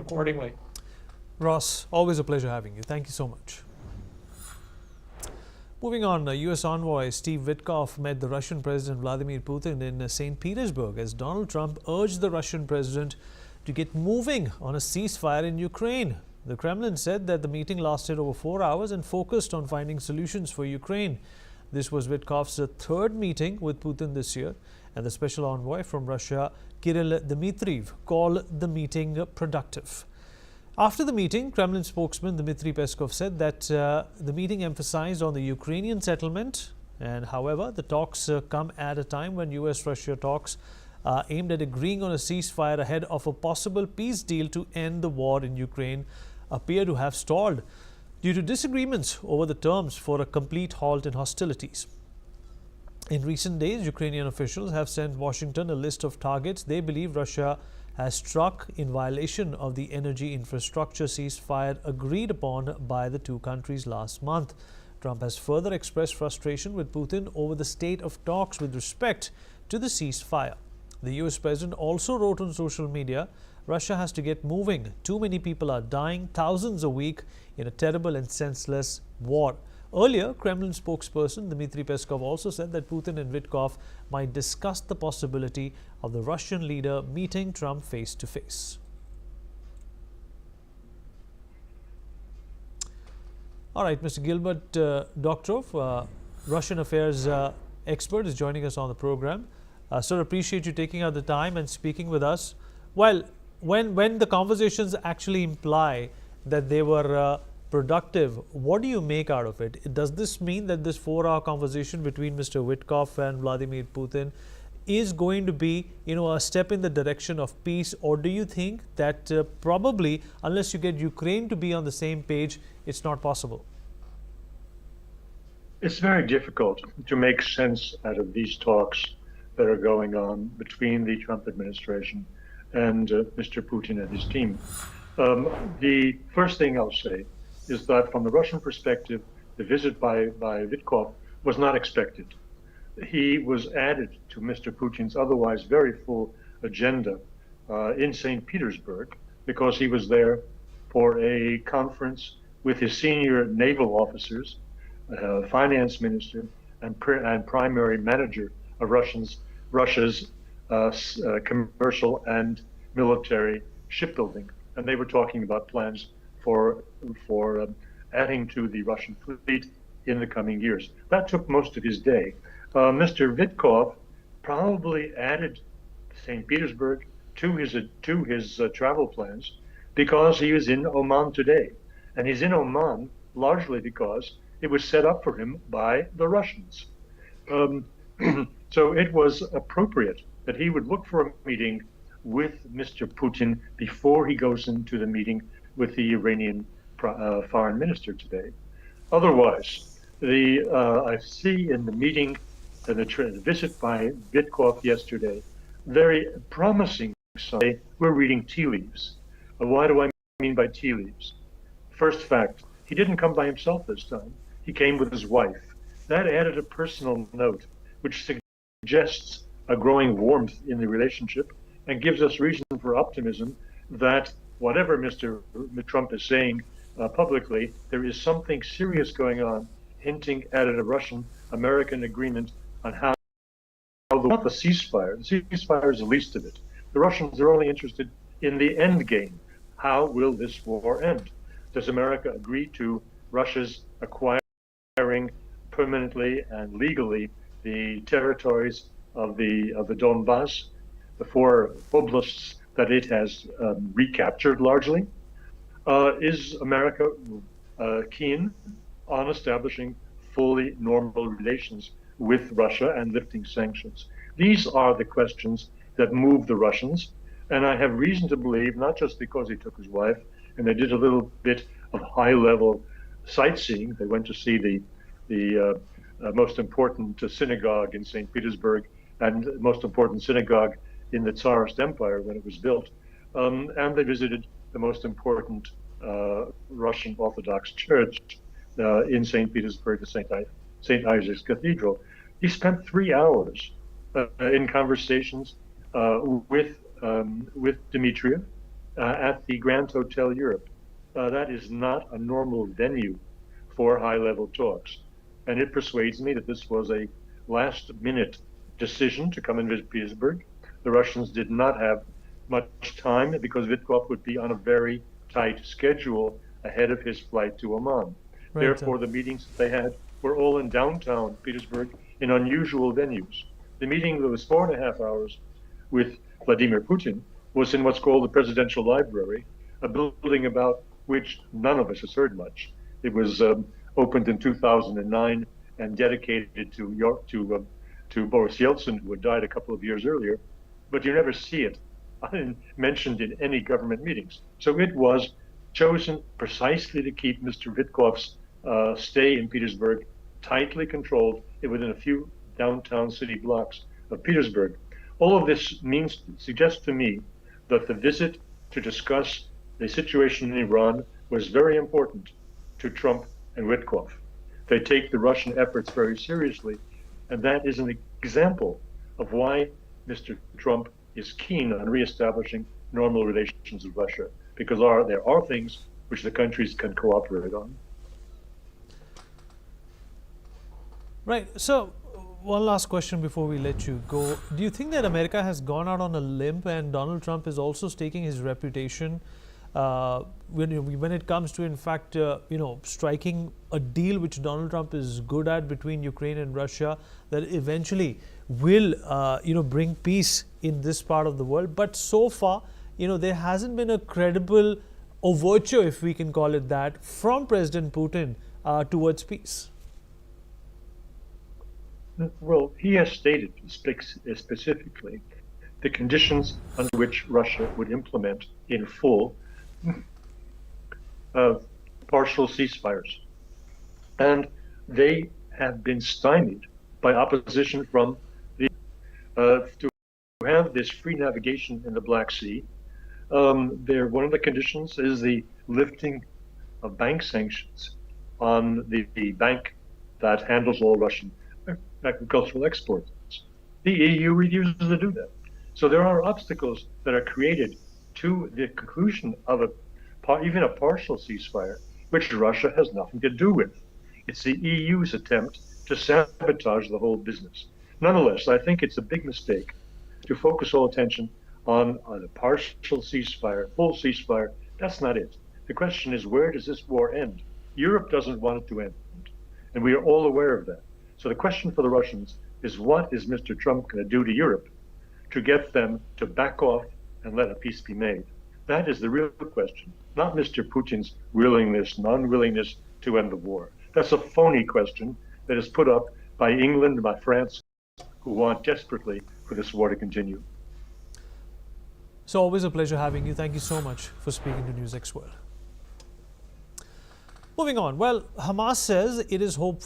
accordingly. Ross, always a pleasure having you. Thank you so much. Moving on, U.S. envoy Steve Witkoff met the Russian President Vladimir Putin in St. Petersburg as Donald Trump urged the Russian president to get moving on a ceasefire in Ukraine. The Kremlin said that the meeting lasted over 4 hours and focused on finding solutions for Ukraine. This was Witkoff's third meeting with Putin this year, and the special envoy from Russia, Kirill Dmitriev, called the meeting productive. After the meeting, Kremlin spokesman Dmitry Peskov said that the meeting emphasized on the Ukrainian settlement, and however, the talks come at a time when US-Russia talks aimed at agreeing on a ceasefire ahead of a possible peace deal to end the war in Ukraine appear to have stalled due to disagreements over the terms for a complete halt in hostilities. In recent days, Ukrainian officials have sent Washington a list of targets they believe Russia has struck in violation of the energy infrastructure ceasefire agreed upon by the two countries last month. Trump has further expressed frustration with Putin over the state of talks with respect to the ceasefire. The US president also wrote on social media, Russia has to get moving. Too many people are dying, thousands a week, in a terrible and senseless war. Earlier, Kremlin spokesperson Dmitry Peskov also said that Putin and Witkoff might discuss the possibility of the Russian leader meeting Trump face-to-face. All right, Mr. Gilbert Doktorov, Russian affairs expert, is joining us on the program. Sir, appreciate you taking out the time and speaking with us. Well, when the conversations actually imply that they were productive, what do you make out of it? Does this mean that this 4-hour conversation between Mr. Witkoff and Vladimir Putin is going to be, a step in the direction of peace, or do you think that probably, unless you get Ukraine to be on the same page, it's not possible? It's very difficult to make sense out of these talks that are going on between the Trump administration and Mr. Putin and his team. The first thing I'll say is that from the Russian perspective, the visit by Witkoff was not expected. He was added to Mr. Putin's otherwise very full agenda in St. Petersburg because he was there for a conference with his senior naval officers, finance minister, and primary manager of Russia's commercial and military shipbuilding. And they were talking about plans for adding to the Russian fleet in the coming years. That took most of his day. Mr. Witkoff probably added St. Petersburg to his travel plans because he was in Oman today. And he's in Oman largely because it was set up for him by the Russians. So it was appropriate that he would look for a meeting with Mr. Putin before he goes into the meeting with the Iranian foreign minister today. Otherwise, I see in the meeting and the visit by Witkoff yesterday, very promising sign. We're reading tea leaves. Why do I mean by tea leaves? First fact, he didn't come by himself this time. He came with his wife. That added a personal note, which suggests a growing warmth in the relationship and gives us reason for optimism that whatever Mr. Trump is saying publicly, there is something serious going on, hinting at a Russian-American agreement on how not the ceasefire. The ceasefire is the least of it. The Russians are only interested in the end game. How will this war end? Does America agree to Russia's acquiring permanently and legally the territories of the Donbass, the 4 oblasts that it has recaptured largely? Is America keen on establishing fully normal relations with Russia and lifting sanctions? These are the questions that move the Russians, and I have reason to believe, not just because he took his wife and they did a little bit of high-level sightseeing. They went to see the most important synagogue in St. Petersburg and most important synagogue in the Tsarist Empire when it was built, and they visited the most important Russian Orthodox church in St. Petersburg, the St. Isaac's Cathedral. He spent 3 hours in conversations with Dmitriev, at the Grand Hotel Europe. That is not a normal venue for high-level talks. And it persuades me that this was a last-minute decision to come and visit Petersburg. The Russians did not have much time because Witkoff would be on a very tight schedule ahead of his flight to Oman. Right. Therefore, the meetings that they had were all in downtown Petersburg in unusual venues. The meeting that was 4.5 hours with Vladimir Putin was in what's called the Presidential Library, a building about which none of us has heard much. It was opened in 2009 and dedicated to Boris Yeltsin, who had died a couple of years earlier, but you never see it mentioned in any government meetings. So it was chosen precisely to keep Mr. Witkoff's stay in Petersburg tightly controlled within a few downtown city blocks of Petersburg. All of this suggests to me that the visit to discuss the situation in Iran was very important to Trump and Witkoff. They take the Russian efforts very seriously, and that is an example of why Mr. Trump is keen on reestablishing normal relations with Russia, because there are things which the countries can cooperate on. Right. So, one last question before we let you go. Do you think that America has gone out on a limb and Donald Trump is also staking his reputation when it comes to, in fact, striking a deal which Donald Trump is good at between Ukraine and Russia that eventually will, bring peace in this part of the world? But so far, there hasn't been a credible overture, if we can call it that, from President Putin towards peace. Well, he has stated specifically the conditions under which Russia would implement in full partial ceasefires. And they have been stymied by opposition from the to have this free navigation in the Black Sea. One of the conditions is the lifting of bank sanctions on the bank that handles all Russian agricultural exports. The EU refuses to do that. So there are obstacles that are created to the conclusion of even a partial ceasefire, which Russia has nothing to do with. It's the EU's attempt to sabotage the whole business. Nonetheless, I think it's a big mistake to focus all attention on a partial ceasefire, full ceasefire. That's not it. The question is, where does this war end? Europe doesn't want it to end, and we are all aware of that. So the question for the Russians is, what is Mr. Trump going to do to Europe to get them to back off and let a peace be made? That is the real question, not Mr. Putin's willingness, non-willingness to end the war. That's a phony question that is put up by England, by France, who want desperately for this war to continue. So always a pleasure having you. Thank you so much for speaking to NewsX World. Moving on. Well, Hamas says it is hopeful